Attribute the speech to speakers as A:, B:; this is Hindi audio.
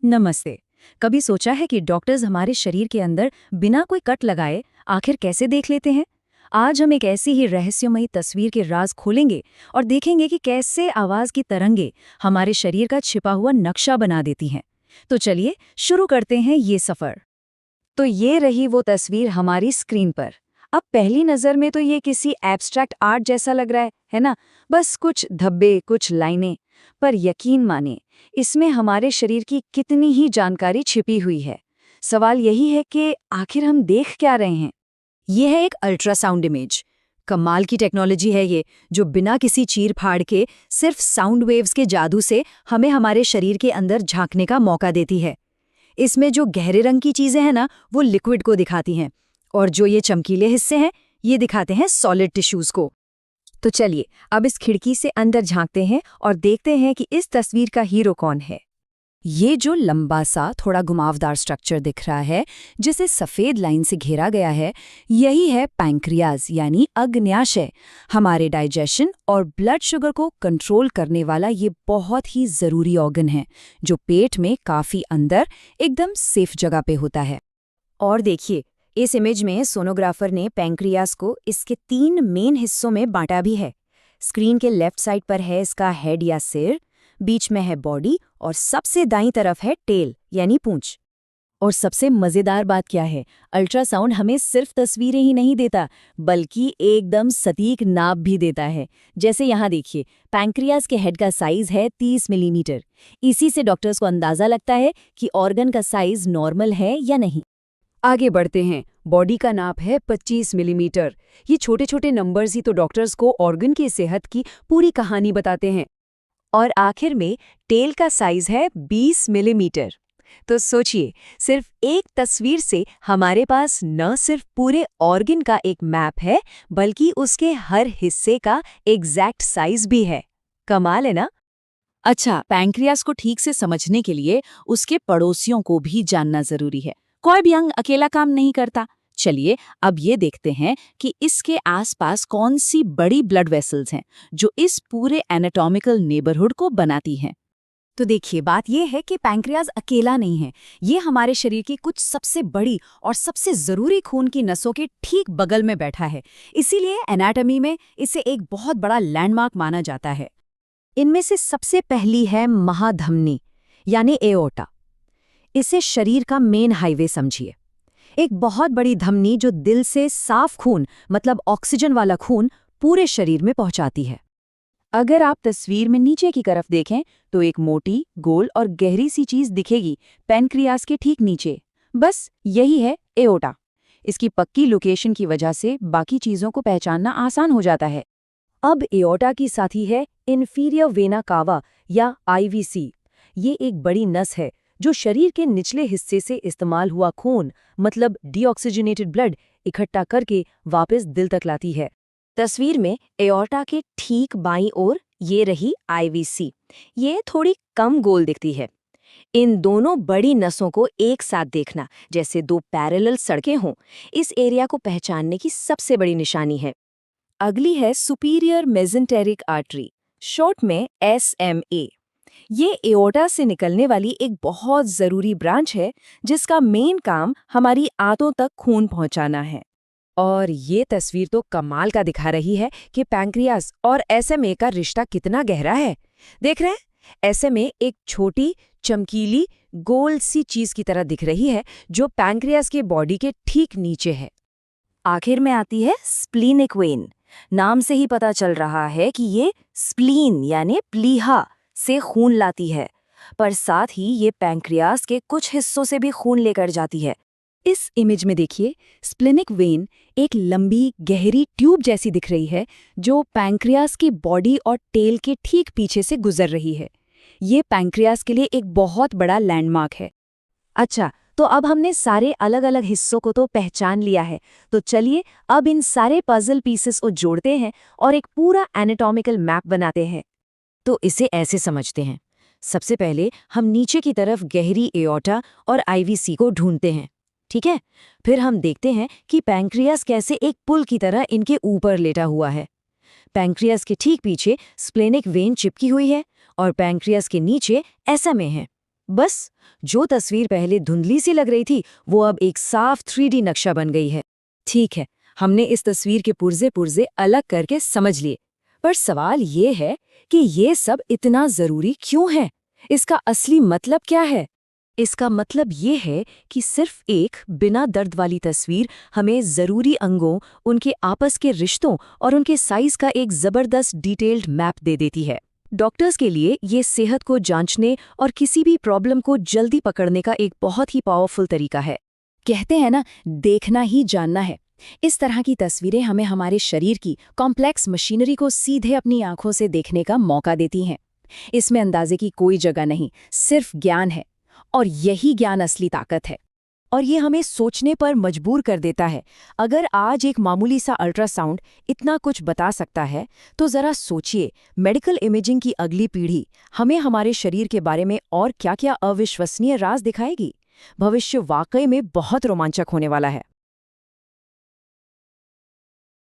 A: नमस्ते। कभी सोचा है कि डॉक्टर्स हमारे शरीर के अंदर बिना कोई कट लगाए आखिर कैसे देख लेते हैं? आज हम एक ऐसी ही रहस्यमयी तस्वीर के राज खोलेंगे और देखेंगे कि कैसे आवाज की तरंगे हमारे शरीर का छिपा हुआ नक्शा बना देती हैं। तो चलिए शुरू करते हैं ये सफर। तो ये रही वो तस्वीर हमारी स्क्रीन पर। अब पहली नजर में तो ये किसी एब्स्ट्रैक्ट आर्ट जैसा लग रहा है ना? बस कुछ धब्बे, कुछ लाइनें। पर यकीन माने, इसमें हमारे शरीर की कितनी ही जानकारी छिपी हुई है। सवाल यही है कि आखिर हम देख क्या रहे हैं? ये है एक अल्ट्रासाउंड इमेज। कमाल की टेक्नोलॉजी है ये, जो बिना किसी चीर-फाड़ के सिर्फ साउंड वेव्स के जादू से हमें हमारे शरीर के अंदर झांकने का मौका देती है। इसमें जो गहरे रंग की चीजें हैं ना, वो लिक्विड को दिखाती हैं, और जो ये चमकीले हिस्से हैं, ये दिखाते हैं सॉलिड टिश्यूज को। तो चलिए अब इस खिड़की से अंदर झांकते हैं और देखते हैं कि इस तस्वीर का हीरो कौन है। ये जो लंबा सा थोड़ा घुमावदार स्ट्रक्चर दिख रहा है, जिसे सफेद लाइन से घेरा गया है, यही है पैंक्रियाज यानी अग्न्याशय। हमारे डाइजेशन और ब्लड शुगर को कंट्रोल करने वाला ये बहुत ही जरूरी ऑर्गन है, जो पेट में काफी अंदर एकदम सेफ जगह पे होता है। और देखिए, इस इमेज में सोनोग्राफर ने पैंक्रियाज को इसके 3 मेन हिस्सों में बांटा भी है। स्क्रीन के लेफ्ट साइड पर है इसका हेड या सिर, बीच में है बॉडी और सबसे दाईं तरफ है टेल यानी पूंछ। और सबसे मजेदार बात क्या है, अल्ट्रासाउंड हमें सिर्फ तस्वीरें ही नहीं देता, बल्कि एकदम सटीक नाप भी देता है। जैसे यहाँ देखिए, पैंक्रियाज के हेड का साइज है 30 मिलीमीटर। इसी से डॉक्टर्स को अंदाजा लगता है कि ऑर्गन का साइज नॉर्मल है या नहीं। आगे बढ़ते हैं। बॉडी का नाप है 25 मिलीमीटर। ये छोटे छोटे नंबर्स ही तो डॉक्टर्स को ऑर्गन की सेहत की पूरी कहानी बताते हैं। और आखिर में टेल का साइज है 20 मिलीमीटर। तो सोचिए, सिर्फ एक तस्वीर से हमारे पास न सिर्फ पूरे ऑर्गन का एक मैप है, बल्कि उसके हर हिस्से का एग्जैक्ट साइज भी है। कमाल है ना? अच्छा, पैंक्रियाज को ठीक से समझने के लिए उसके पड़ोसियों को भी जानना जरूरी है। कोई भी अंग अकेला काम नहीं करता। चलिए अब ये देखते हैं कि इसके आसपास कौन सी बड़ी ब्लड वेसल्स हैं जो इस पूरे एनाटॉमिकल नेबरहुड को बनाती हैं। तो देखिए, बात यह है कि पैंक्रियाज अकेला नहीं है। ये हमारे शरीर की कुछ सबसे बड़ी और सबसे जरूरी खून की नसों के ठीक बगल में बैठा है। इसीलिए एनाटॉमी में इसे एक बहुत बड़ा लैंडमार्क माना जाता है। इनमें से सबसे पहली है महाधमनी यानी एओर्टा। इसे शरीर का मेन हाईवे समझिए। एक बहुत बड़ी धमनी जो दिल से साफ खून, मतलब ऑक्सीजन वाला खून, पूरे शरीर में पहुंचाती है। अगर आप तस्वीर में नीचे की तरफ देखें तो एक मोटी, गोल और गहरी सी चीज दिखेगी पैंक्रियाज के ठीक नीचे। बस यही है एओर्टा। इसकी पक्की लोकेशन की वजह से बाकी चीजों को पहचानना आसान हो जाता है। अब एओर्टा की साथी है इंफीरियर वेना कावा या आईवीसी। ये एक बड़ी नस है जो शरीर के निचले हिस्से से इस्तेमाल हुआ खून, मतलब डीऑक्सीजनेटेड ब्लड, इकट्ठा करके वापस दिल तक लाती है। तस्वीर में एओर्टा के ठीक बाईं ओर ये रही आईवीसी। ये थोड़ी कम गोल दिखती है। इन दोनों बड़ी नसों को एक साथ देखना, जैसे 2 पैरेलल सड़कें हों, इस एरिया को पहचानने की सबसे बड़ी निशानी है। अगली है सुपीरियर मेसेंटेरिक आर्टरी, शॉर्ट में SMA। ये एओर्टा से निकलने वाली एक बहुत जरूरी ब्रांच है, जिसका मेन काम हमारी आंतों तक खून पहुंचाना है। और ये तस्वीर तो कमाल का दिखा रही है कि पैंक्रियाज और SMA का रिश्ता कितना गहरा है। देख रहे हैं, SMA एक छोटी, चमकीली, गोल सी चीज की तरह दिख रही है, जो पैंक्रियाज के बॉडी के ठीक नीचे है। आखिर में आती है स्प्लीनिक वेन। नाम से ही पता चल रहा है कि ये स्प्लीन यानी प्लीहा से खून लाती है, पर साथ ही ये पैंक्रियाज के कुछ हिस्सों से भी खून लेकर जाती है। इस इमेज में देखिए, स्प्लेनिक वेन एक लंबी गहरी ट्यूब जैसी दिख रही है, जो पैंक्रियाज की बॉडी और टेल के ठीक पीछे से गुजर रही है। ये पैंक्रियाज के लिए एक बहुत बड़ा लैंडमार्क है। अच्छा, तो अब हमने सारे अलग अलग हिस्सों को तो पहचान लिया है, तो चलिए अब इन सारे पजल पीसेस को जोड़ते हैं और एक पूरा एनाटॉमिकल मैप बनाते हैं। तो इसे ऐसे समझते हैं। सबसे पहले हम नीचे की तरफ गहरी एओर्टा और आईवीसी को ढूंढते हैं, ठीक है? फिर हम देखते हैं कि पैंक्रियाज कैसे एक पुल की तरह इनके ऊपर लेटा हुआ है। पैंक्रियाज के ठीक पीछे स्प्लेनिक वेन चिपकी हुई है और पैंक्रियाज के नीचे SMA है। बस जो तस्वीर पहले धुंधली सी लग रही थी वो अब एक साफ 3D नक्शा बन गई है। ठीक है, हमने इस तस्वीर के पुर्जे पुर्जे अलग करके समझ लिए, पर सवाल ये है कि ये सब इतना जरूरी क्यों है? इसका असली मतलब क्या है? इसका मतलब ये है कि सिर्फ एक बिना दर्द वाली तस्वीर हमें जरूरी अंगों, उनके आपस के रिश्तों और उनके साइज का एक जबरदस्त डिटेल्ड मैप दे देती है। डॉक्टर्स के लिए ये सेहत को जांचने और किसी भी प्रॉब्लम को जल्दी पकड़ने का एक बहुत ही पावरफुल तरीका है। कहते हैं ना, देखना ही जानना है। इस तरह की तस्वीरें हमें हमारे शरीर की कॉम्प्लेक्स मशीनरी को सीधे अपनी आंखों से देखने का मौका देती हैं। इसमें अंदाजे की कोई जगह नहीं, सिर्फ ज्ञान है। और यही ज्ञान असली ताकत है। और ये हमें सोचने पर मजबूर कर देता है। अगर आज एक मामूली सा अल्ट्रासाउंड इतना कुछ बता सकता है, तो जरा सोचिए, मेडिकल इमेजिंग की अगली पीढ़ी हमें हमारे शरीर के बारे में और क्या-क्या अविश्वसनीय राज दिखाएगी। भविष्य वाकई में बहुत रोमांचक होने वाला है।